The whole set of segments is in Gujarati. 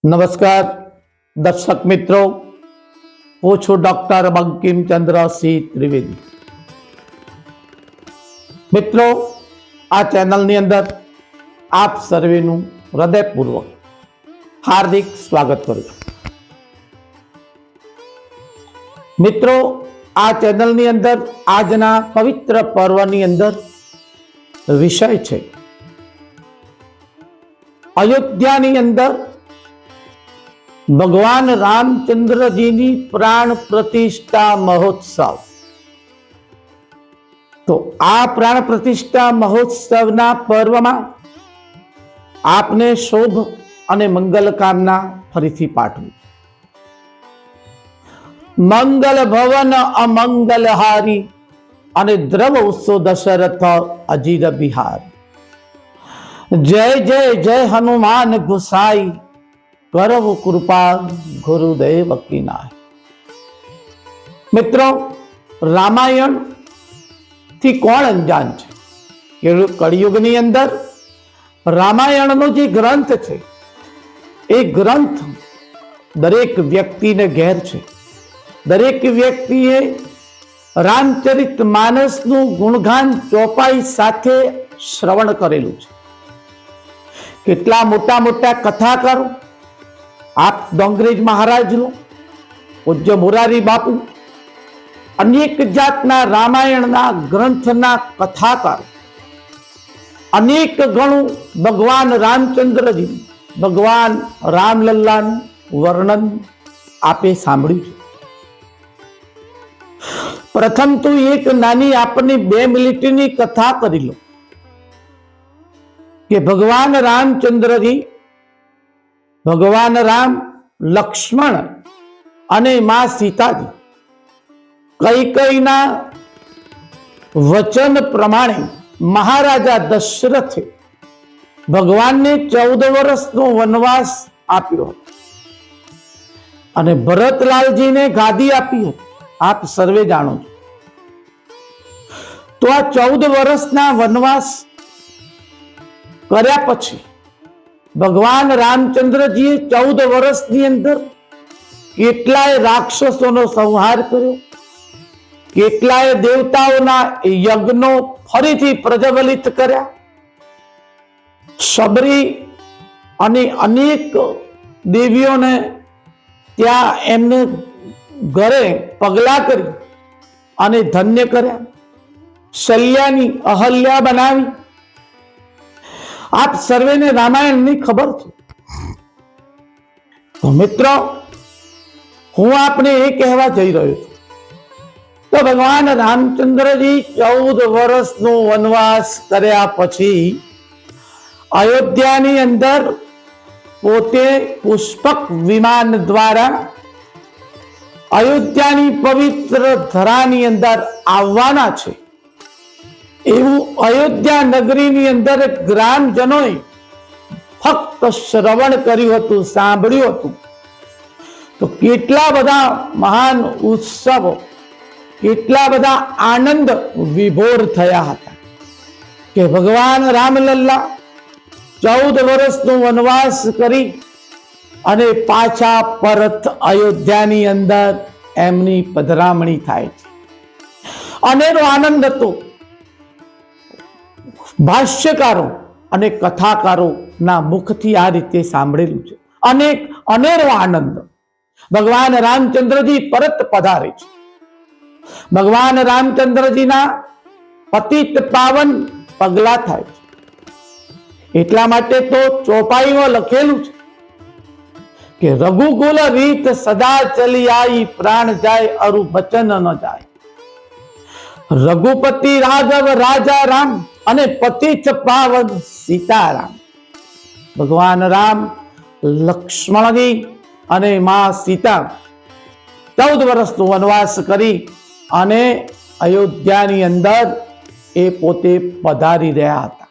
નમસ્કાર દર્શક મિત્રો, હું છું ડોક્ટર બંકિમચંદ્રસિંહ ત્રિવેદી. મિત્રો, આ ચેનલની અંદર આપ સર્વેનું હૃદયપૂર્વક હાર્દિક સ્વાગત કરું છું. મિત્રો, આ ચેનલની અંદર આજના પવિત્ર પર્વની અંદર વિષય છે અયોધ્યાની અંદર ભગવાન રામચંદ્રજીની પ્રાણ પ્રતિષ્ઠા મહોત્સવ. તો આ પ્રાણ પ્રતિષ્ઠા મહોત્સવના પર્વમાં આપને શુભ અને મંગલ કામના ફરીથી પાઠવું. મંગલ ભવન અમંગલહારી અને દ્રવ ઉત્સો દશરથ અજીર બિહાર. જય જય જય હનુમાન ગુસાઈ, કરવ કૃપા ગુરુદેવ કી નાય. મિત્રો, રામાયણ થી કોણ અંજાન છે? કળિયુગની અંદર રામાયણનો જે ગ્રંથ છે એ ગ્રંથ દરેક વ્યક્તિને ઘેર છે. દરેક વ્યક્તિએ રામચરિત માનસનું ગુણગાન ચોપાઈ સાથે શ્રવણ કરેલું છે. કેટલા મોટા મોટા કથાકારો, આપ ડોંગરેજ મહારાજ લો, પૂજ્ય મોરારી બાપુ, અનેક જાતના રામાયણના ગ્રંથના કથાકારો અનેક ગણું ભગવાન રામચંદ્રજી, ભગવાન રામલલ્લાનું વર્ણન આપે સાંભળ્યું છે. પ્રથમ તો એક નાની આપણને 2 મિનિટની કથા કરી લો કે ભગવાન રામચંદ્રજી, ભગવાન રામ, લક્ષ્મણ અને મા સીતાજી કૈકેયીના વચન પ્રમાણે મહારાજા દશરથે ભગવાનને 14 વર્ષનો વનવાસ આપ્યો અને ભરતલાલજીને ગાદી આપી હતી. આપ સર્વે જાણો છો. તો આ 14 વર્ષના વનવાસ કર્યા પછી ભગવાન રામચંદ્રજીએ 14 વર્ષની અંદર કેટલાય રાક્ષસોનો સંહાર કર્યો, કેટલાય દેવતાઓના યજ્ઞો ફરીથી પ્રજ્વલિત કર્યા, શબરી અને અનેક દેવીઓને ત્યાં એમને ઘરે પગલા કરી અને ધન્ય કર્યા, શલ્યાની અહલ્યા બનાવી. આપ સર્વેને રામાયણની ખબર છે. તો મિત્રો, હું આપને એ કહેવા જઈ રહ્યો છું તો ભગવાન રામચંદ્રજી 14 વર્ષનો વનવાસ કર્યા પછી અયોધ્યાની અંદર પોતે પુષ્પક વિમાન દ્વારા અયોધ્યાની પવિત્ર ધરાની અંદર આવવાના છે એવું અયોધ્યા નગરીની અંદર ગ્રામજનોએ ફક્ત શ્રવણ કર્યું હતું, સાંભળ્યું હતું. તો કેટલા બધા મહાન ઉત્સવો, કેટલા બધા આનંદ વિભોર થયા હતા કે ભગવાન રામલલ્લા 14 વર્ષનો વનવાસ કરી અને પાછા પરત અયોધ્યાની અંદર એમની પધરામણી થાય છે. અનેરો આનંદ હતો. ભાષ્યકારો અને કથાકારો ના મુખથી આ રીતે સાંભળેલું છે. અનેરો આનંદ. ભગવાન રામચંદ્રજી પરત પધારે છે. ભગવાન રામચંદ્રજીના પતિત પાવન પગલા થાય છે. એટલા માટે તો ચોપાઈમાં લખેલું છે કે રઘુકુલ રીત સદા ચલી આઈ, પ્રાણ જાય અરુ બચન ન જાય. રઘુપતિ રાઘવ રાજા રામ અને પતિત પાવન સીતારામ. ભગવાન રામ, લક્ષ્મણજી અને મા સીતા 14 વર્ષનો વનવાસ કરી અને અયોધ્યાની અંદર એ પોતે પધારી રહ્યા હતા.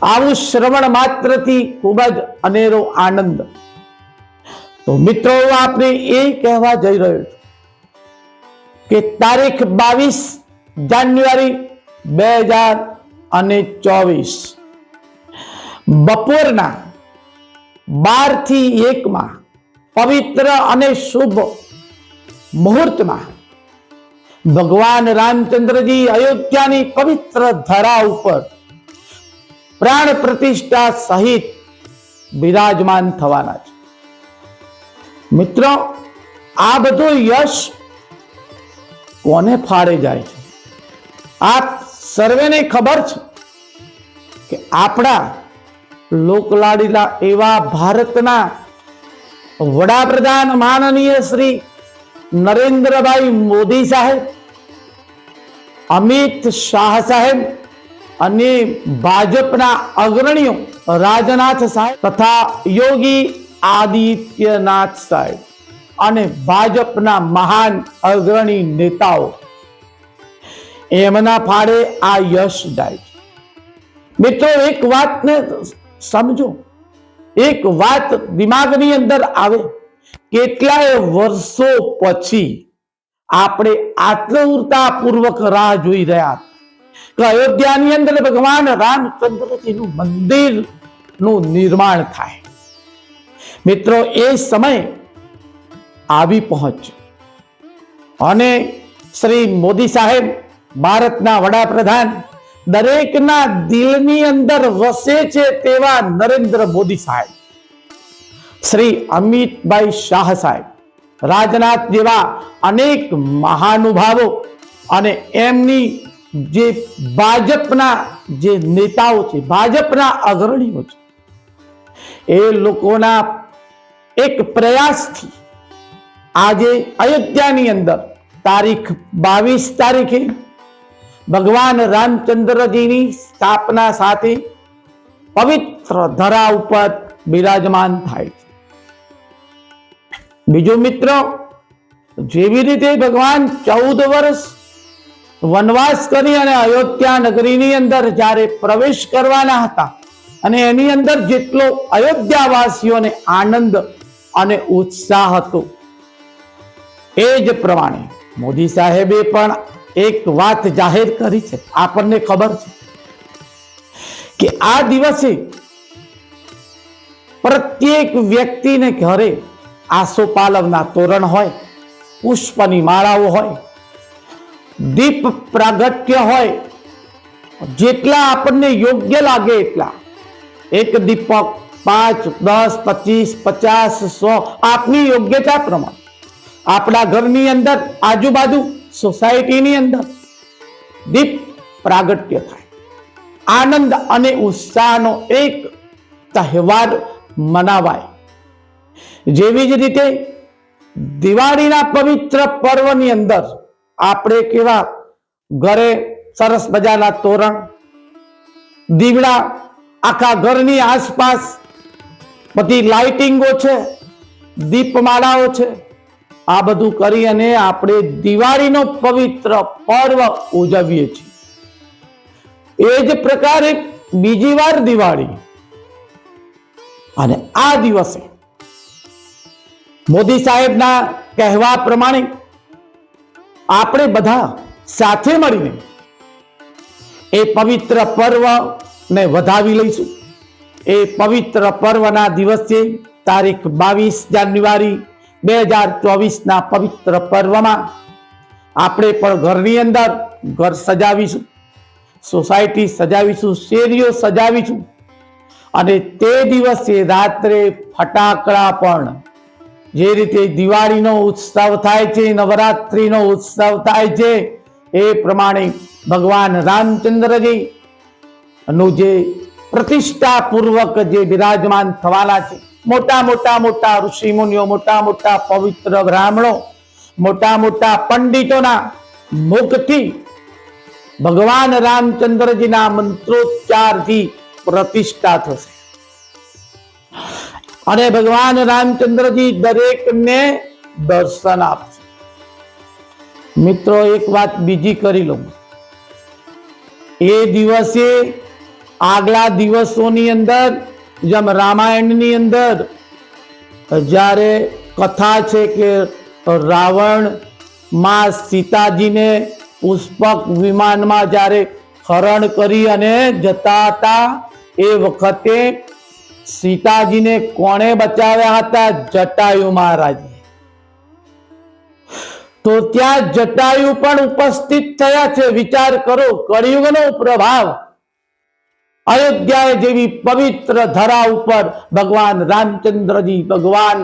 આવું શ્રવણ માત્રથી ખૂબ જ અનેરો આનંદ. તો મિત્રો, આપણે એ કહેવા જઈ રહ્યો છું કે તારીખ 22 જાન્યુઆરી 2024 બપોરના 12 થી 1 માં પવિત્ર અને શુભ મુહૂર્તમાં ભગવાન રામચંદ્રજી અયોધ્યાની પવિત્ર ધરા ઉપર પ્રાણ પ્રતિષ્ઠા સહિત બિરાજમાન થવાના છે. મિત્રો, આ બધું યશ કોને ફાળે જાય છે? આપ સર્વેને ખબર છે કે આપણા લોકલાડીલા એવા ભારતના વડાપ્રધાન માનનીય શ્રી નરેન્દ્રભાઈ મોદી સાહેબ, અમિત શાહ સાહેબ અને ભાજપના અગ્રણીઓ રાજનાથ સાહેબ તથા યોગી આદિત્યનાથ સાહેબ અને ભાજપના મહાન અગ્રણી નેતાઓ એમના ફાળે આ યશ જાય છે. મિત્રો, એક વાતને સમજો, એક વાત દિમાગની અંદર આવે, કેટલાય વર્ષો પછી આપણે આતુરતાપૂર્વક રાહ જોઈ રહ્યા કે અયોધ્યાની અંદર ભગવાન રામચંદ્રજીનું મંદિરનું નિર્માણ થાય. મિત્રો, એ સમય આવી પહોંચ્યો અને શ્રી મોદી સાહેબ, ભારતના વડાપ્રધાન, દરેકના દિલની અંદર વસે છે તેવા નરેન્દ્ર મોદી સાહેબ, શ્રી અમિતભાઈ શાહ સાહેબ, રાજનાથ જેવા અનેક મહાનુભાવો અને એમની જે ભાજપના જે નેતાઓ છે, ભાજપના અગ્રણીઓ છે, એ લોકોના એક પ્રયાસથી આજે અયોધ્યાની અંદર તારીખ 22 તારીખે ભગવાન રામચંદ્રજીની સ્થાપના સાથે પવિત્ર ધરા ઉપર બિરાજમાન થાય છે. બીજું મિત્રો, જેવી રીતે ભગવાન 14 વર્ષ વનવાસ કરી અને અયોધ્યા નગરીની અંદર જ્યારે પ્રવેશ કરવાના હતા અને એની અંદર જેટલો અયોધ્યાવાસીઓને આનંદ અને ઉત્સાહ હતો, એ જ પ્રમાણે મોદી સાહેબે પણ એક વાત જાહેર કરી છે. આપણને ખબર છે કે આ દિવસે પ્રત્યેક વ્યક્તિને ઘરે આસોપાલવના તોરણ હોય, પુષ્પની માળાઓ હોય, દીપ પ્રાગટ્ય હોય, જેટલા આપણને યોગ્ય લાગે એટલા, એક દીપક 5, 10, 25, 50, 100 આપની યોગ્યતા પ્રમાણે આપણા ઘરની અંદર, આજુબાજુ સોસાયટીની અંદર દીપ પ્રાગટ્ય થાય, આનંદ અને ઉત્સાહનો એક તહેવાર મનાવાય. જેવી જ રીતે દિવાળીના પવિત્ર પર્વની અંદર આપણે કેવા ઘરે સરસ મજાના તોરણ, દીવડા, આખા ઘરની આસપાસ બધી લાઇટિંગો છે, દીપમાળાઓ છે, આ બધું કરી અને આપણે દિવાળીનો પવિત્ર પર્વ ઉજવીએ છીએ. એ જ પ્રકારે બીજી વાર દિવાળી, અને આ દિવસે મોદી સાહેબના કહેવા પ્રમાણે આપણે બધા સાથે મળીને એ પવિત્ર પર્વને વધાવી લઈશું. એ પવિત્ર પર્વના દિવસે તારીખ 22 જાન્યુઆરી 2024ના પવિત્ર પર્વમાં આપણે પણ ઘરની અંદર ઘર સજાવીશું, સોસાયટી સજાવીશું, શેરીઓ સજાવીશું અને તે દિવસે રાત્રે ફટાકડા પણ, જે રીતે દિવાળીનો ઉત્સવ થાય છે, નવરાત્રીનો ઉત્સવ થાય છે, એ પ્રમાણે ભગવાન રામચંદ્રજી નું જે પ્રતિષ્ઠા પૂર્વક જે બિરાજમાન થવાના છે, મોટા ઋષિ મુનિઓ, મોટા પવિત્ર બ્રાહ્મણો, મોટા પંડિતોના મુખથી ભગવાન રામચંદ્રજીના મંત્રોચ્ચારથી પ્રતિષ્ઠા થશે અને ભગવાન રામચંદ્રજી દરેકને દર્શન આપશે. મિત્રો, એક વાત બીજી કરી લઉં. એ દિવસે આગલા દિવસોની અંદર, જેમ રામાયણની અંદર જ્યારે કથા છે કે રાવણ માં સીતાજીને પુષ્પક વિમાનમાં જ્યારે હરણ કરી અને જતા હતા એ વખતે સીતાજીને કોણે બચાવ્યા હતા? જટાયુ મહારાજ. તો ત્યાં જટાયુ પણ ઉપસ્થિત થયા છે. વિચાર કરો, કળિયુગનો પ્રભાવ અયોધ્યા જેવી પવિત્ર ધરા ઉપર ભગવાન રામચંદ્રજી, ભગવાન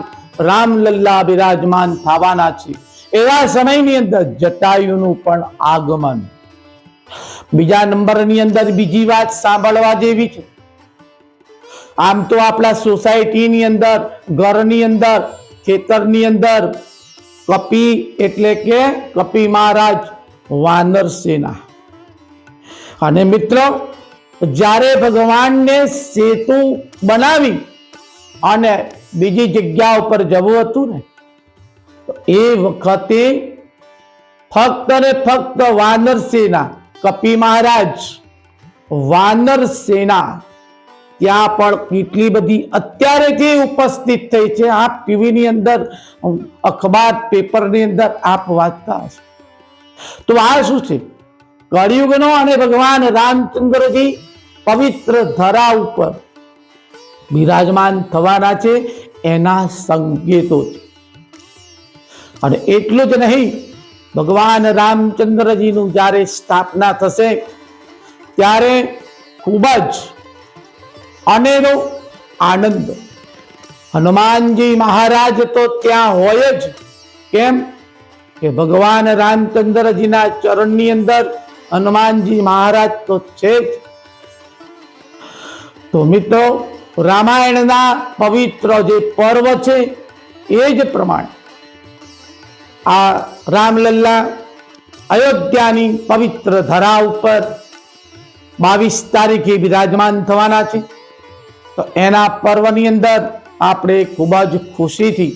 રામલલ્લા બિરાજમાન થવાના છે. એવા સમયની અંદર જટાયુનું પણ આગમન. બીજા નંબરની અંદર બીજી વાત સાંભળવા જેવી છે. આમ તો આપણા સોસાયટીની અંદર, ઘરની અંદર, ખેતરની અંદર કપી એટલે કે કપી મહારાજ, વાનર સેના. અને મિત્રો, જ્યારે ભગવાનને સેતુ બનાવી અને બીજી જગ્યા ઉપર જવું હતું ને, તો એ વખતે ફક્ત ને ફક્ત વાનર સેના, કપી મહારાજ, વાનર સેના ત્યાં પણ કેટલી બધી અત્યારે જે ઉપસ્થિત થઈ છે. આપ ટીવીની અંદર, અખબાર, પેપરની અંદર આપ વાંચતા હશો. તો આ શું છે? કળિયુગનો અને ભગવાન રામચંદ્રજી પવિત્ર ધરા ઉપર બિરાજમાન થવાના છે, એના સંકેતો છે. અને એટલું જ નહીં, ભગવાન રામચંદ્રજીનું જ્યારે સ્થાપના થશે ત્યારે ખૂબ જ અનેરો આનંદ. હનુમાનજી મહારાજ તો ત્યાં હોય જ. કેમ કે ભગવાન રામચંદ્રજીના ચરણની અંદર હનુમાનજી મહારાજ તો છે જ. તો મિત્રો, રામાયણના પવિત્ર જે પર્વ છે એ જ પ્રમાણે આ રામલલ્લા અયોધ્યાની પવિત્ર ધરા ઉપર 22 તારીખે બિરાજમાન થવાના છે. તો એના પર્વની અંદર આપણે ખૂબ જ ખુશીથી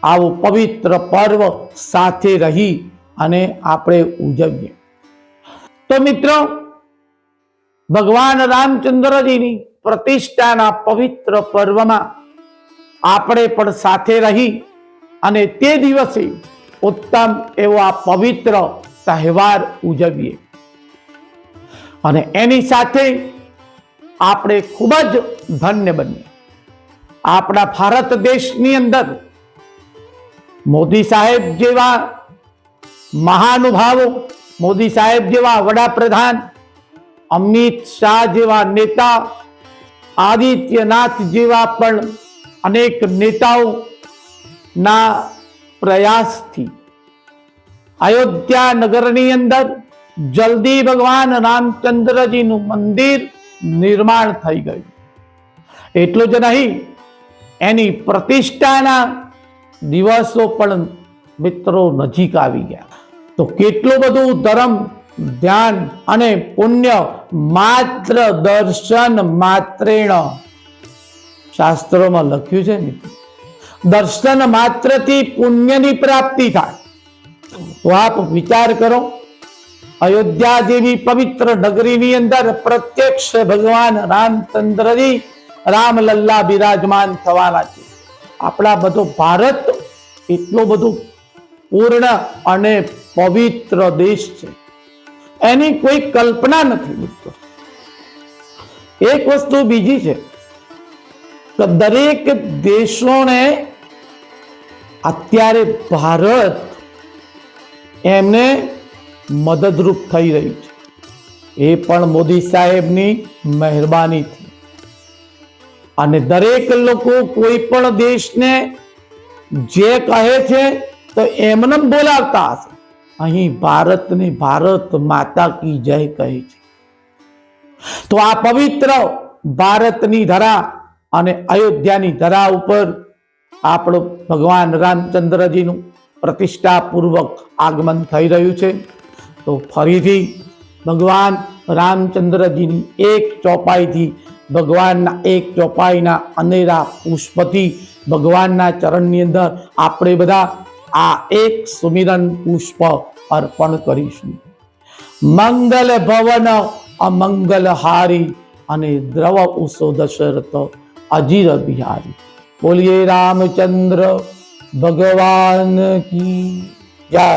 આવું પવિત્ર પર્વ સાથે રહી અને આપણે ઉજવીએ. તો મિત્રો, ભગવાન રામચંદ્રજીની પ્રતિષ્ઠાના પવિત્ર પર્વમાં આપણે પણ સાથે રહી અને તે દિવસે ઉત્તમ એવો આ પવિત્ર તહેવાર ઉજવીએ. અને એની સાથે આપણે ખૂબ જ ધન્ય બનીએ. આપણા ભારત દેશની અંદર મોદી સાહેબ જેવા મહાનુભાવો, મોદી સાહેબ જેવા વડાપ્રધાન, અમિત શાહ જેવા નેતા, આદિત્યનાથ જેવા પણ અનેક નેતાઓના પ્રયાસથી અયોધ્યા નગરની અંદર જલ્દી ભગવાન રામચંદ્રજીનું મંદિર નિર્માણ થઈ ગયું. એટલું જ નહીં, એની પ્રતિષ્ઠાના દિવસો પણ મિત્રો નજીક આવી ગયા. તો કેટલું બધું ધર્મ, ધ્યાન અને પુણ્ય માત્ર દર્શન માત્રેણ, શાસ્ત્રોમાં લખ્યું છે મિત્રો, દર્શન માત્રથી પુણ્યની પ્રાપ્તિ થાય. તો આપ વિચાર કરો, અયોધ્યા જેવી પવિત્ર નગરીની અંદર પ્રત્યક્ષ ભગવાન રામચંદ્રજી, રામલલ્લા બિરાજમાન થવાના છે. આપણા બધો ભારત એટલો બધો પૂર્ણ અને પવિત્ર દેશ છે, એની કોઈ કલ્પના નથી મિત્રો. એક વસ્તુ બીજી છે કે દરેક દેશોને અત્યારે ભારત એમને મદદરૂપ થઈ રહ્યું છે. એ પણ મોદી સાહેબની મહેરબાનીથી. અને દરેક લોકો કોઈ પણ દેશને જે કહે છે તો એમને બોલાવતા હશે. અહીં ભારતને ભારત માતા કી જય કહે છે. તો આ પવિત્ર ભારતની ધરા અને અયોધ્યાની ધરા ઉપર આપણું ભગવાન રામચંદ્રજીનું પ્રતિષ્ઠાપૂર્વક આગમન થઈ રહ્યું છે. તો ફરીથી ભગવાન રામચંદ્રજીની એક ચોપાઈથી, ભગવાનના એક ચોપાઈના અનેરા પુષ્પથી ભગવાનના ચરણની અંદર આપણે બધા આ એક સુમિરન પુષ્પ અર્પણ કરીશું. મંગલ ભવન અમંગલ હારી અને દ્રવ ઉસો દશરથ અજીર બિહારી. બોલીએ રામચંદ્ર ભગવાન કી જય.